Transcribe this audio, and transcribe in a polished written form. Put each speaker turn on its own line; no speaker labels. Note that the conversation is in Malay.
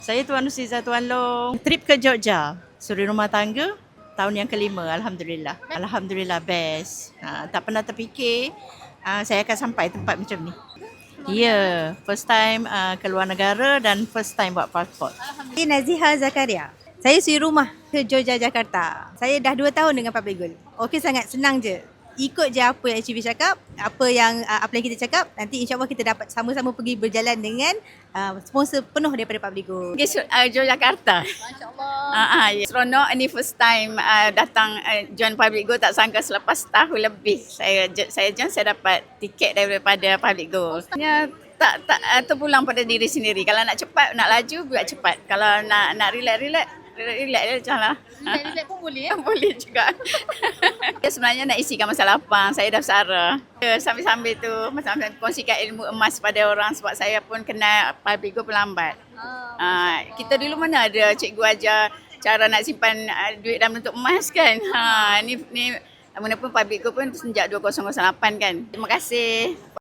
Saya Tuan Nusiza Tuan Long. Trip ke Jogja, suri rumah tangga, tahun yang kelima. Alhamdulillah. Alhamdulillah best. Tak pernah terfikir saya akan sampai tempat macam ni. Ya, first time keluar negara dan first time buat pasport.
Saya Naziha Zakaria. Saya suri rumah ke Jogja, Jakarta. Saya dah 2 tahun dengan Public Gold. Okey, sangat senang je. Ikut je apa yang HB cakap, apa yang kita cakap. Nanti insyaAllah kita dapat sama-sama pergi berjalan dengan sponsor penuh daripada Public Gold.
Pergi Yogyakarta.
MasyaAllah.
Seronok ni first time datang join Public Go, tak sangka selepas tahun lebih saya join, saya dapat tiket daripada Public Go. Ya, tak terpulang pada diri sendiri. Kalau nak cepat, nak laju buat cepat. Kalau nak relax je lah.
Relax pun boleh
Boleh juga. Dia sebenarnya nak isikan masa lapang. Saya dah bersara. Sambil-sambil tu kongsikan ilmu emas pada orang sebab saya pun kenal Public Go pelambat. Kita dulu mana ada cikgu ajar cara nak simpan duit dalam bentuk emas kan. Ni mana pun Public Go pun sejak 2008 kan. Terima kasih.